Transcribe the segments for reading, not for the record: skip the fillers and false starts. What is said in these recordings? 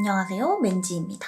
안녕하세요, 맨지입니다.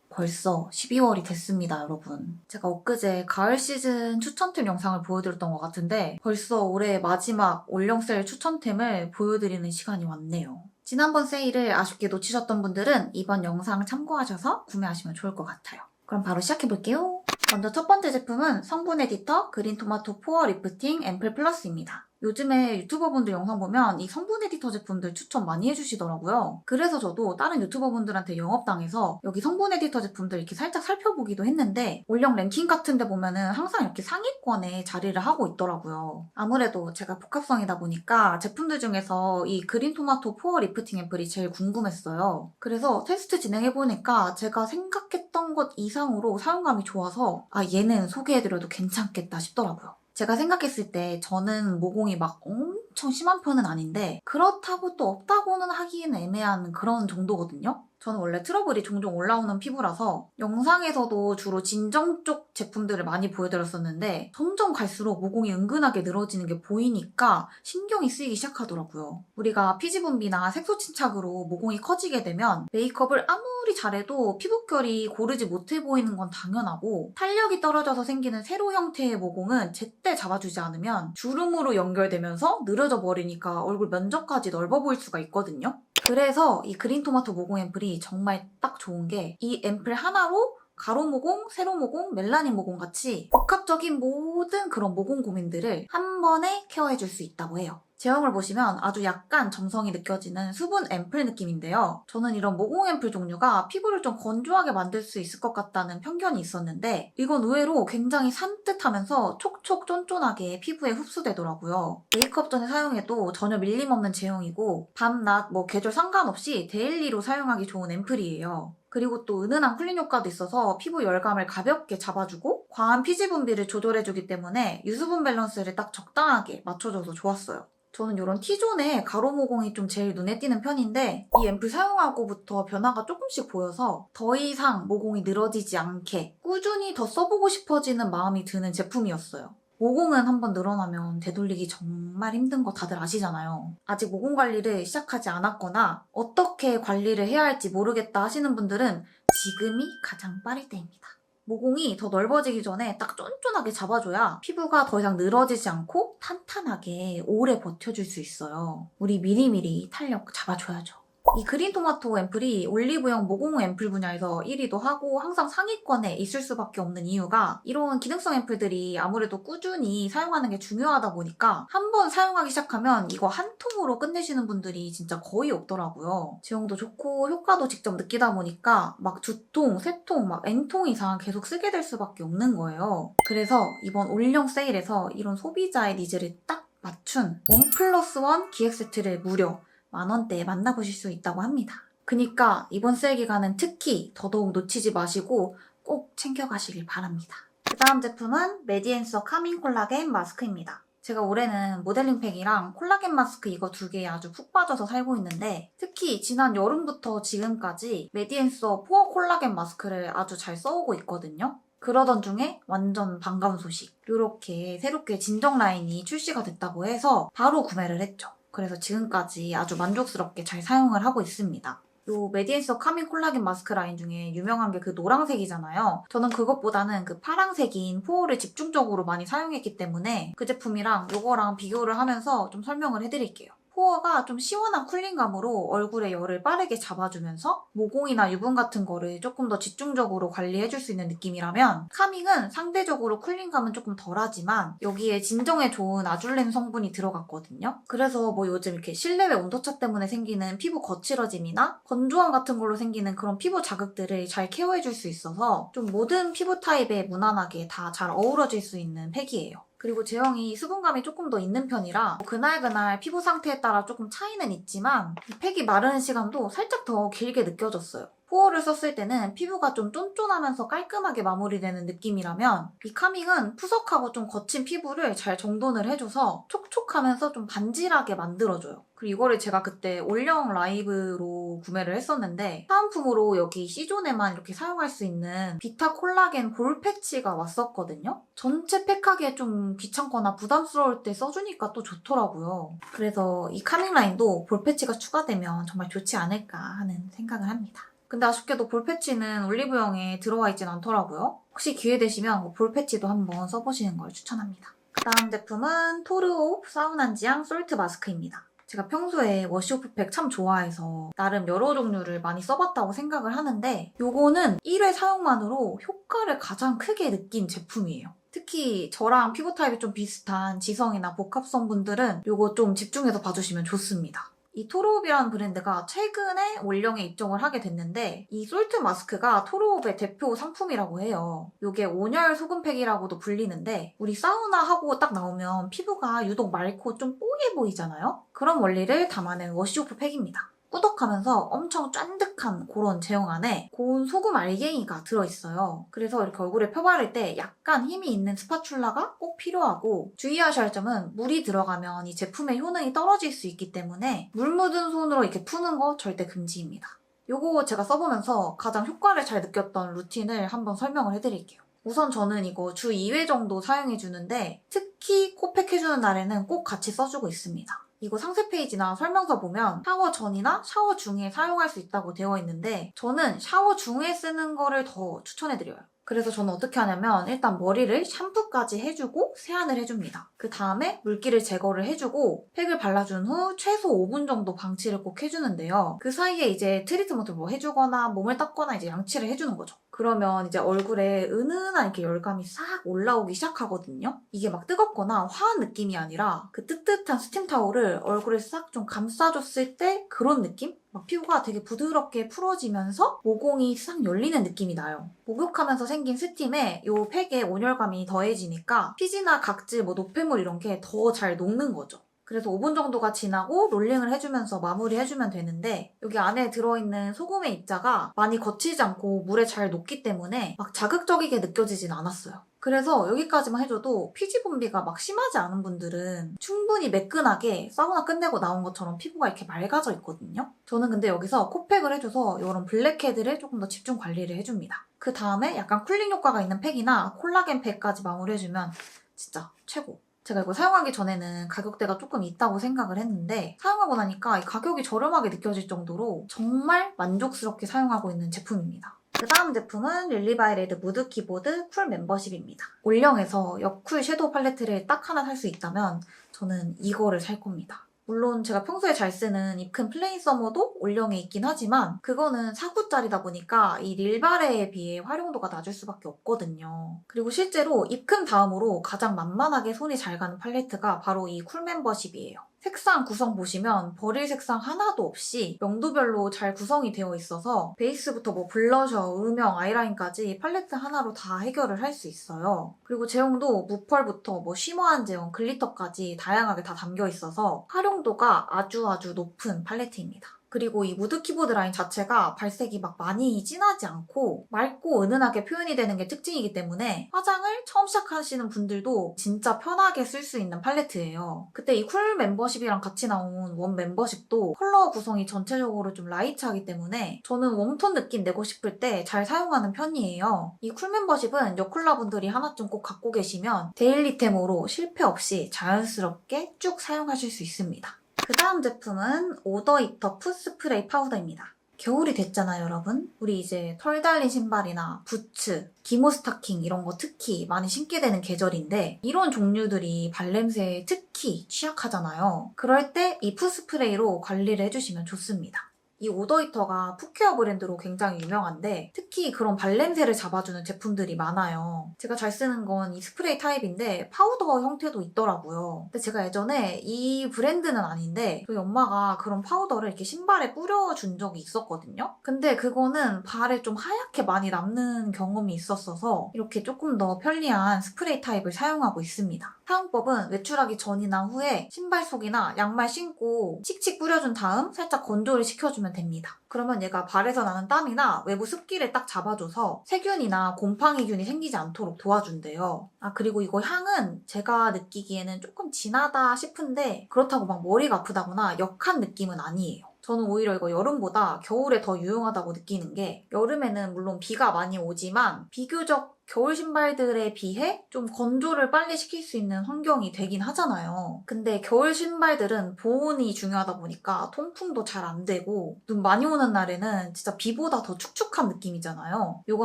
벌써 12월이 됐습니다, 여러분. 제가 엊그제 가을 시즌 추천템 영상을 보여드렸던 것 같은데 벌써 올해 마지막 올영 세일 추천템을 보여드리는 시간이 왔네요. 지난번 세일을 아쉽게 놓치셨던 분들은 이번 영상 참고하셔서 구매하시면 좋을 것 같아요. 그럼 바로 시작해볼게요. 먼저 첫 번째 제품은 성분 에디터 그린토마토 포어 리프팅 앰플 플러스입니다. 요즘에 유튜버분들 영상 보면 이 성분 에디터 제품들 추천 많이 해주시더라고요. 그래서 저도 다른 유튜버분들한테 영업당해서 여기 성분 에디터 제품들 이렇게 살짝 살펴보기도 했는데 올영 랭킹 같은 데 보면은 항상 이렇게 상위권에 자리를 하고 있더라고요. 아무래도 제가 복합성이다 보니까 제품들 중에서 이 그린토마토 포어 리프팅 앰플이 제일 궁금했어요. 그래서 테스트 진행해보니까 제가 생각했던 것 이상으로 사용감이 좋아서 얘는 소개해드려도 괜찮겠다 싶더라고요. 제가 생각했을 때 저는 모공이 막 엄청 심한 편은 아닌데 그렇다고 또 없다고는 하기에는 애매한 그런 정도거든요. 저는 원래 트러블이 종종 올라오는 피부라서 영상에서도 주로 진정 쪽 제품들을 많이 보여드렸었는데 점점 갈수록 모공이 은근하게 늘어지는 게 보이니까 신경이 쓰이기 시작하더라고요. 우리가 피지분비나 색소 침착으로 모공이 커지게 되면 메이크업을 아무리 잘해도 피부결이 고르지 못해 보이는 건 당연하고 탄력이 떨어져서 생기는 세로 형태의 모공은 제때 잡아주지 않으면 주름으로 연결되면서 늘어져 버리니까 얼굴 면적까지 넓어 보일 수가 있거든요. 그래서 이 그린토마토 모공 앰플이 정말 딱 좋은 게 이 앰플 하나로 가로 모공, 세로 모공, 멜라닌 모공 같이 복합적인 모든 그런 모공 고민들을 한 번에 케어해줄 수 있다고 해요. 제형을 보시면 아주 약간 점성이 느껴지는 수분 앰플 느낌인데요. 저는 이런 모공 앰플 종류가 피부를 좀 건조하게 만들 수 있을 것 같다는 편견이 있었는데 이건 의외로 굉장히 산뜻하면서 촉촉 쫀쫀하게 피부에 흡수되더라고요. 메이크업 전에 사용해도 전혀 밀림 없는 제형이고 밤낮 계절 상관없이 데일리로 사용하기 좋은 앰플이에요. 그리고 또 은은한 쿨링 효과도 있어서 피부 열감을 가볍게 잡아주고 과한 피지 분비를 조절해주기 때문에 유수분 밸런스를 딱 적당하게 맞춰줘서 좋았어요. 저는 이런 T존의 가로 모공이 좀 제일 눈에 띄는 편인데 이 앰플 사용하고부터 변화가 조금씩 보여서 더 이상 모공이 늘어지지 않게 꾸준히 더 써보고 싶어지는 마음이 드는 제품이었어요. 모공은 한번 늘어나면 되돌리기 정말 힘든 거 다들 아시잖아요. 아직 모공 관리를 시작하지 않았거나 어떻게 관리를 해야 할지 모르겠다 하시는 분들은 지금이 가장 빠를 때입니다. 모공이 더 넓어지기 전에 딱 쫀쫀하게 잡아줘야 피부가 더 이상 늘어지지 않고 탄탄하게 오래 버텨줄 수 있어요. 우리 미리미리 탄력 잡아줘야죠. 이 그린토마토 앰플이 올리브영 모공 앰플 분야에서 1위도 하고 항상 상위권에 있을 수밖에 없는 이유가 이런 기능성 앰플들이 아무래도 꾸준히 사용하는 게 중요하다 보니까 한 번 사용하기 시작하면 이거 한 통으로 끝내시는 분들이 진짜 거의 없더라고요. 제형도 좋고 효과도 직접 느끼다 보니까 막 2통, 3통, 막 N통 이상 계속 쓰게 될 수밖에 없는 거예요. 그래서 이번 올영 세일에서 이런 소비자의 니즈를 딱 맞춘 1+1 기획 세트를 무려 만원대에 만나보실 수 있다고 합니다. 그니까 이번 세일 기간은 특히 더더욱 놓치지 마시고 꼭 챙겨가시길 바랍니다. 그 다음 제품은 메디앤서 카밍 콜라겐 마스크입니다. 제가 올해는 모델링 팩이랑 콜라겐 마스크 이거 두 개에 아주 푹 빠져서 살고 있는데 특히 지난 여름부터 지금까지 메디앤서 포어 콜라겐 마스크를 아주 잘 써오고 있거든요. 그러던 중에 완전 반가운 소식. 이렇게 새롭게 진정 라인이 출시가 됐다고 해서 바로 구매를 했죠. 그래서 지금까지 아주 만족스럽게 잘 사용을 하고 있습니다. 요 메디앤서 카밍 콜라겐 마스크 라인 중에 유명한 게 그 노란색이잖아요. 저는 그것보다는 그 파란색인 포어를 집중적으로 많이 사용했기 때문에 그 제품이랑 요거랑 비교를 하면서 좀 설명을 해드릴게요. 포어가 좀 시원한 쿨링감으로 얼굴에 열을 빠르게 잡아주면서 모공이나 유분 같은 거를 조금 더 집중적으로 관리해줄 수 있는 느낌이라면 카밍은 상대적으로 쿨링감은 조금 덜하지만 여기에 진정에 좋은 아줄렌 성분이 들어갔거든요. 그래서 요즘 이렇게 실내외 온도차 때문에 생기는 피부 거칠어짐이나 건조함 같은 걸로 생기는 그런 피부 자극들을 잘 케어해줄 수 있어서 좀 모든 피부 타입에 무난하게 다 잘 어우러질 수 있는 팩이에요. 그리고 제형이 수분감이 조금 더 있는 편이라 그날그날 피부 상태에 따라 조금 차이는 있지만 이 팩이 마르는 시간도 살짝 더 길게 느껴졌어요. 포어를 썼을 때는 피부가 좀 쫀쫀하면서 깔끔하게 마무리되는 느낌이라면 이 카밍은 푸석하고 좀 거친 피부를 잘 정돈을 해줘서 촉촉하면서 좀 반질하게 만들어줘요. 그리고 이거를 제가 그때 올영 라이브로 구매를 했었는데 사은품으로 여기 C존에만 이렇게 사용할 수 있는 비타 콜라겐 볼 패치가 왔었거든요. 전체 팩하기에 좀 귀찮거나 부담스러울 때 써주니까 또 좋더라고요. 그래서 이 카밍 라인도 볼 패치가 추가되면 정말 좋지 않을까 하는 생각을 합니다. 근데 아쉽게도 볼 패치는 올리브영에 들어와 있진 않더라고요. 혹시 기회 되시면 볼 패치도 한번 써보시는 걸 추천합니다. 다음 제품은 토르옵 사우난지앙 솔트 마스크입니다. 제가 평소에 워시오프팩 참 좋아해서 나름 여러 종류를 많이 써봤다고 생각을 하는데 요거는 1회 사용만으로 효과를 가장 크게 느낀 제품이에요. 특히 저랑 피부 타입이 좀 비슷한 지성이나 복합성 분들은 요거 좀 집중해서 봐주시면 좋습니다. 이 토르옵이라는 브랜드가 최근에 올영에 입점을 하게 됐는데 이 솔트 마스크가 토르옵의 대표 상품이라고 해요. 이게 온열 소금팩이라고도 불리는데 우리 사우나 하고 딱 나오면 피부가 유독 맑고 좀 뽀얘 보이잖아요? 그런 원리를 담아낸 워시오프 팩입니다. 꾸덕하면서 엄청 쫀득한 그런 제형 안에 고운 소금 알갱이가 들어있어요. 그래서 이렇게 얼굴에 펴바를 때 약간 힘이 있는 스파츌라가 꼭 필요하고 주의하셔야 할 점은 물이 들어가면 이 제품의 효능이 떨어질 수 있기 때문에 물 묻은 손으로 이렇게 푸는 거 절대 금지입니다. 요거 제가 써보면서 가장 효과를 잘 느꼈던 루틴을 한번 설명을 해드릴게요. 우선 저는 이거 주 2회 정도 사용해주는데 특히 코팩 해주는 날에는 꼭 같이 써주고 있습니다. 이거 상세 페이지나 설명서 보면 샤워 전이나 샤워 중에 사용할 수 있다고 되어 있는데 저는 샤워 중에 쓰는 거를 더 추천해드려요. 그래서 저는 어떻게 하냐면 일단 머리를 샴푸까지 해주고 세안을 해줍니다. 그 다음에 물기를 제거를 해주고 팩을 발라준 후 최소 5분 정도 방치를 꼭 해주는데요. 그 사이에 이제 트리트먼트를 뭐 해주거나 몸을 닦거나 이제 양치를 해주는 거죠. 그러면 이제 얼굴에 은은한 이렇게 열감이 싹 올라오기 시작하거든요. 이게 막 뜨겁거나 화한 느낌이 아니라 그 뜨뜻한 스팀 타올을 얼굴에 싹 좀 감싸줬을 때 그런 느낌? 막 피부가 되게 부드럽게 풀어지면서 모공이 싹 열리는 느낌이 나요. 목욕하면서 생긴 스팀에 이 팩에 온열감이 더해지니까 피지나 각질, 뭐 노폐물 이런 게 더 잘 녹는 거죠. 그래서 5분 정도가 지나고 롤링을 해주면서 마무리해주면 되는데 여기 안에 들어있는 소금의 입자가 많이 거치지 않고 물에 잘 녹기 때문에 막 자극적이게 느껴지진 않았어요. 그래서 여기까지만 해줘도 피지 분비가 막 심하지 않은 분들은 충분히 매끈하게 사우나 끝내고 나온 것처럼 피부가 이렇게 맑아져 있거든요. 저는 근데 여기서 코팩을 해줘서 이런 블랙헤드를 조금 더 집중 관리를 해줍니다. 그 다음에 약간 쿨링 효과가 있는 팩이나 콜라겐 팩까지 마무리해주면 진짜 최고! 제가 이거 사용하기 전에는 가격대가 조금 있다고 생각을 했는데 사용하고 나니까 이 가격이 저렴하게 느껴질 정도로 정말 만족스럽게 사용하고 있는 제품입니다. 그 다음 제품은 릴리바이레드 무드 키보드 쿨 멤버십입니다. 올영에서 여쿨 섀도우 팔레트를 딱 하나 살 수 있다면 저는 이거를 살 겁니다. 물론 제가 평소에 잘 쓰는 입큰 플레인 서머도 올영에 있긴 하지만 그거는 4구짜리다 보니까 이 릴바레에 비해 활용도가 낮을 수밖에 없거든요. 그리고 실제로 입큰 다음으로 가장 만만하게 손이 잘 가는 팔레트가 바로 이 쿨 멤버십이에요. 색상 구성 보시면 버릴 색상 하나도 없이 명도별로 잘 구성이 되어 있어서 베이스부터 뭐 블러셔, 음영, 아이라인까지 팔레트 하나로 다 해결을 할 수 있어요. 그리고 제형도 무펄부터 뭐 쉬머한 제형, 글리터까지 다양하게 다 담겨 있어서 활용도가 아주 높은 팔레트입니다. 그리고 이 무드 키보드 라인 자체가 발색이 막 많이 진하지 않고 맑고 은은하게 표현이 되는 게 특징이기 때문에 화장을 처음 시작하시는 분들도 진짜 편하게 쓸 수 있는 팔레트예요. 그때 이 쿨 멤버십이랑 같이 나온 웜 멤버십도 컬러 구성이 전체적으로 좀 라이트하기 때문에 저는 웜톤 느낌 내고 싶을 때 잘 사용하는 편이에요. 이 쿨 멤버십은 여쿨라 분들이 하나쯤 꼭 갖고 계시면 데일리템으로 실패 없이 자연스럽게 쭉 사용하실 수 있습니다. 그 다음 제품은 오더이터 풋 스프레이 파우더입니다. 겨울이 됐잖아요, 여러분. 우리 이제 털 달린 신발이나 부츠, 기모 스타킹 이런 거 특히 많이 신게 되는 계절인데 이런 종류들이 발냄새에 특히 취약하잖아요. 그럴 때 이 풋 스프레이로 관리를 해주시면 좋습니다. 이 오더히터가 풋케어 브랜드로 굉장히 유명한데 특히 그런 발냄새를 잡아주는 제품들이 많아요. 제가 잘 쓰는 건 이 스프레이 타입인데 파우더 형태도 있더라고요. 근데 제가 예전에 이 브랜드는 아닌데 저희 엄마가 그런 파우더를 이렇게 신발에 뿌려준 적이 있었거든요. 근데 그거는 발에 좀 하얗게 많이 남는 경험이 있었어서 이렇게 조금 더 편리한 스프레이 타입을 사용하고 있습니다. 사용법은 외출하기 전이나 후에 신발 속이나 양말 신고 칙칙 뿌려준 다음 살짝 건조를 시켜주면 됩니다. 그러면 얘가 발에서 나는 땀이나 외부 습기를 딱 잡아줘서 세균이나 곰팡이균이 생기지 않도록 도와준대요. 그리고 이거 향은 제가 느끼기에는 조금 진하다 싶은데 그렇다고 막 머리가 아프다거나 역한 느낌은 아니에요. 저는 오히려 이거 여름보다 겨울에 더 유용하다고 느끼는 게 여름에는 물론 비가 많이 오지만 비교적 겨울 신발들에 비해 좀 건조를 빨리 시킬 수 있는 환경이 되긴 하잖아요. 근데 겨울 신발들은 보온이 중요하다 보니까 통풍도 잘 안 되고 눈 많이 오는 날에는 진짜 비보다 더 축축한 느낌이잖아요. 이거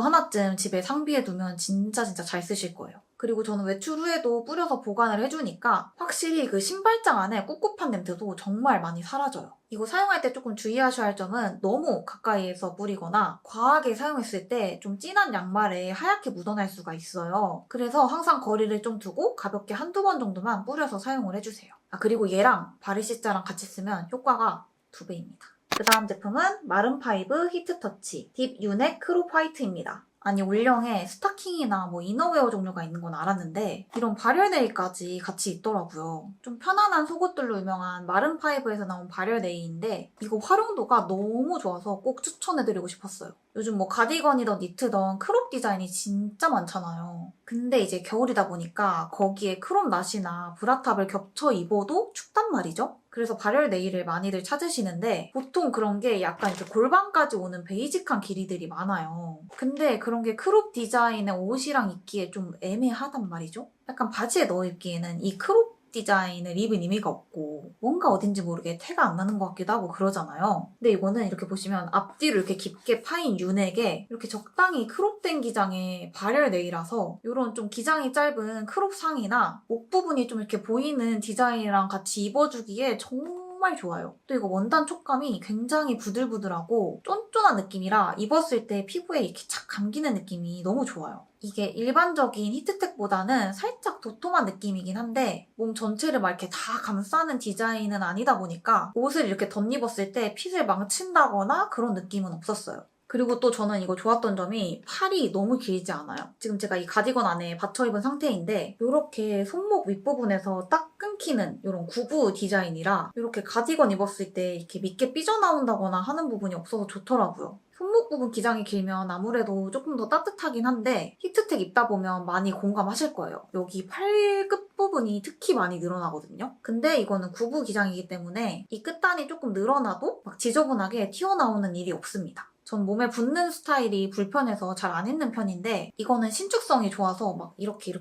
하나쯤 집에 상비해 두면 진짜 잘 쓰실 거예요. 그리고 저는 외출 후에도 뿌려서 보관을 해주니까 확실히 그 신발장 안에 꿉꿉한 냄새도 정말 많이 사라져요. 이거 사용할 때 조금 주의하셔야 할 점은 너무 가까이에서 뿌리거나 과하게 사용했을 때 좀 진한 양말에 하얗게 묻어날 수가 있어요. 그래서 항상 거리를 좀 두고 가볍게 한두 번 정도만 뿌려서 사용을 해주세요. 그리고 얘랑 바르시자랑 같이 쓰면 효과가 2배입니다. 그 다음 제품은 마른파이브 히트터치 딥 유넥 크롭 화이트입니다. 아니 올영에 스타킹이나 뭐 이너웨어 종류가 있는 건 알았는데 이런 발열 네일까지 같이 있더라고요. 좀 편안한 속옷들로 유명한 마른파이브에서 나온 발열 네일인데 이거 활용도가 너무 좋아서 꼭 추천해드리고 싶었어요. 요즘 뭐 가디건이던 니트던 크롭 디자인이 진짜 많잖아요. 근데 이제 겨울이다 보니까 거기에 크롭 나시나 브라탑을 겹쳐 입어도 춥단 말이죠. 그래서 발열 네일을 많이들 찾으시는데 보통 그런 게 약간 이렇게 골반까지 오는 베이직한 길이들이 많아요. 근데 그런 게 크롭 디자인의 옷이랑 입기에 좀 애매하단 말이죠. 약간 바지에 넣어 입기에는 이 크롭 디자인을 입은 의미가 없고 뭔가 어딘지 모르게 태가 안 나는 것 같기도 하고 그러잖아요. 근데 이거는 이렇게 보시면 앞뒤로 이렇게 깊게 파인 유넥에 이렇게 적당히 크롭된 기장의 발열 네일이라서 이런 좀 기장이 짧은 크롭 상이나 목 부분이 좀 이렇게 보이는 디자인이랑 같이 입어주기에 정말 좋아요. 또 이거 원단 촉감이 굉장히 부들부들하고 쫀쫀한 느낌이라 입었을 때 피부에 이렇게 착 감기는 느낌이 너무 좋아요. 이게 일반적인 히트텍보다는 살짝 도톰한 느낌이긴 한데 몸 전체를 막 이렇게 다 감싸는 디자인은 아니다 보니까 옷을 이렇게 덧입었을 때 핏을 망친다거나 그런 느낌은 없었어요. 그리고 또 저는 이거 좋았던 점이 팔이 너무 길지 않아요. 지금 제가 이 가디건 안에 받쳐 입은 상태인데 이렇게 손목 윗부분에서 딱 끊기는 이런 구부 디자인이라 이렇게 가디건 입었을 때 이렇게 밑게 삐져나온다거나 하는 부분이 없어서 좋더라고요. 손목 부분 기장이 길면 아무래도 조금 더 따뜻하긴 한데 히트텍 입다 보면 많이 공감하실 거예요. 여기 팔 끝부분이 특히 많이 늘어나거든요. 근데 이거는 구부 기장이기 때문에 이 끝단이 조금 늘어나도 막 지저분하게 튀어나오는 일이 없습니다. 전 몸에 붙는 스타일이 불편해서 잘 안 입는 편인데 이거는 신축성이 좋아서 막 이렇게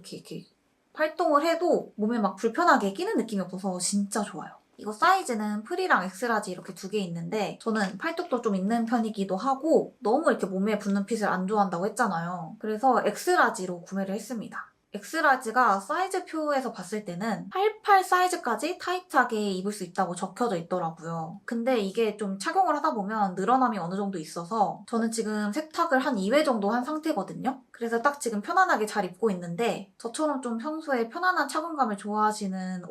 활동을 해도 몸에 막 불편하게 끼는 느낌이 없어서 진짜 좋아요. 이거 사이즈는 프리랑 엑스라지 이렇게 2개 있는데 저는 팔뚝도 좀 있는 편이기도 하고 너무 이렇게 몸에 붙는 핏을 안 좋아한다고 했잖아요. 그래서 엑스라지로 구매를 했습니다. 엑스라지가 사이즈표에서 봤을 때는 88 사이즈까지 타이트하게 입을 수 있다고 적혀져 있더라고요. 근데 이게 좀 착용을 하다 보면 늘어남이 어느 정도 있어서 저는 지금 세탁을 한 2회 정도 한 상태거든요. 그래서 딱 지금 편안하게 잘 입고 있는데 저처럼 좀 평소에 편안한 착용감을 좋아하시는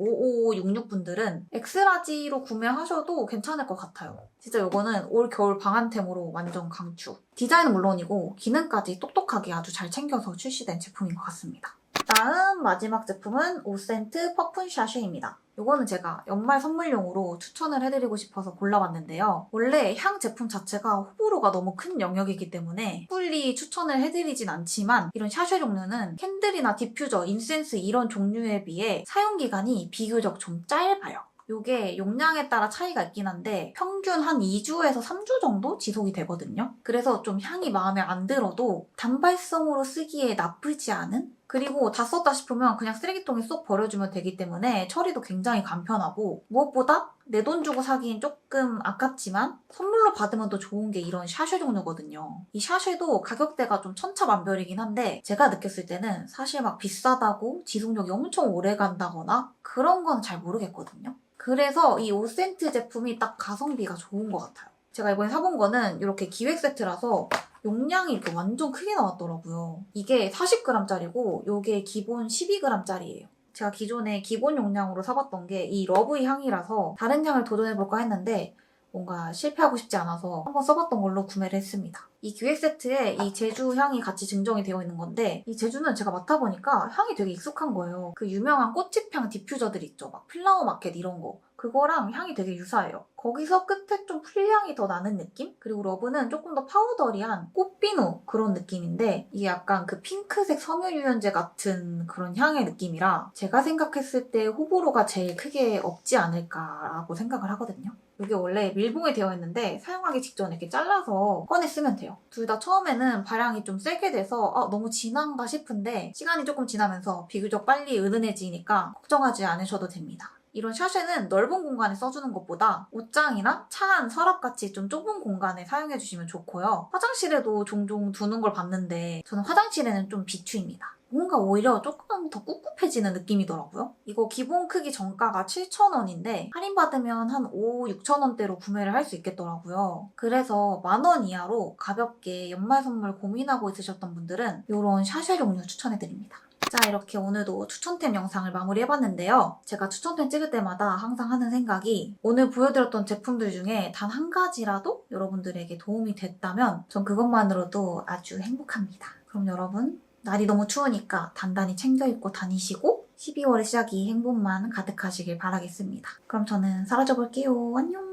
5566분들은 엑스라지로 구매하셔도 괜찮을 것 같아요. 진짜 이거는 올 겨울 방한템으로 완전 강추. 디자인은 물론이고 기능까지 똑똑하게 아주 잘 챙겨서 출시된 제품인 것 같습니다. 다음 마지막 제품은 오센트 퍼퓸 샤쉐입니다. 이거는 제가 연말 선물용으로 추천을 해드리고 싶어서 골라봤는데요. 원래 향 제품 자체가 호불호가 너무 큰 영역이기 때문에 섣불리 추천을 해드리진 않지만 이런 샤쉐 종류는 캔들이나 디퓨저, 인센스 이런 종류에 비해 사용기간이 비교적 좀 짧아요. 이게 용량에 따라 차이가 있긴 한데 평균 한 2주에서 3주 정도 지속이 되거든요. 그래서 좀 향이 마음에 안 들어도 단발성으로 쓰기에 나쁘지 않은? 그리고 다 썼다 싶으면 그냥 쓰레기통에 쏙 버려주면 되기 때문에 처리도 굉장히 간편하고 무엇보다 내 돈 주고 사기엔 조금 아깝지만 선물로 받으면 더 좋은 게 이런 샤쉐 종류거든요. 이 샤쉐도 가격대가 좀 천차만별이긴 한데 제가 느꼈을 때는 사실 막 비싸다고 지속력이 엄청 오래 간다거나 그런 건 잘 모르겠거든요. 그래서 이 오센트 제품이 딱 가성비가 좋은 것 같아요. 제가 이번에 사본 거는 이렇게 기획 세트라서 용량이 이렇게 완전 크게 나왔더라고요. 이게 40g짜리고 이게 기본 12g짜리예요. 제가 기존에 기본 용량으로 사봤던 게 이 러브의 향이라서 다른 향을 도전해볼까 했는데 뭔가 실패하고 싶지 않아서 한번 써봤던 걸로 구매를 했습니다. 이 기획 세트에 이 제주 향이 같이 증정이 되어 있는 건데 이 제주는 제가 맡아보니까 향이 되게 익숙한 거예요. 그 유명한 꽃집향 디퓨저들 있죠. 막 플라워 마켓 이런 거. 그거랑 향이 되게 유사해요. 거기서 끝에 좀 풀향이 더 나는 느낌? 그리고 러브는 조금 더 파우더리한 꽃비누 그런 느낌인데 이게 약간 그 핑크색 섬유유연제 같은 그런 향의 느낌이라 제가 생각했을 때 호불호가 제일 크게 없지 않을까라고 생각을 하거든요. 이게 원래 밀봉이 되어 있는데 사용하기 직전에 이렇게 잘라서 꺼내 쓰면 돼요. 둘 다 처음에는 발향이 좀 세게 돼서 너무 진한가 싶은데 시간이 조금 지나면서 비교적 빨리 은은해지니까 걱정하지 않으셔도 됩니다. 이런 샤쉐는 넓은 공간에 써주는 것보다 옷장이나 차 안 서랍같이 좀 좁은 공간에 사용해주시면 좋고요. 화장실에도 종종 두는 걸 봤는데 저는 화장실에는 좀 비추입니다. 뭔가 오히려 조금 더 꿉꿉해지는 느낌이더라고요. 이거 기본 크기 정가가 7,000원인데 할인받으면 한 5, 6,000원대로 구매를 할 수 있겠더라고요. 그래서 10,000원 이하로 가볍게 연말 선물 고민하고 있으셨던 분들은 이런 샤쉐 종류 추천해드립니다. 자, 이렇게 오늘도 추천템 영상을 마무리해봤는데요. 제가 추천템 찍을 때마다 항상 하는 생각이 오늘 보여드렸던 제품들 중에 단 한 가지라도 여러분들에게 도움이 됐다면 전 그것만으로도 아주 행복합니다. 그럼 여러분, 날이 너무 추우니까 단단히 챙겨 입고 다니시고 12월의 시작이 행복만 가득하시길 바라겠습니다. 그럼 저는 사라져 볼게요. 안녕!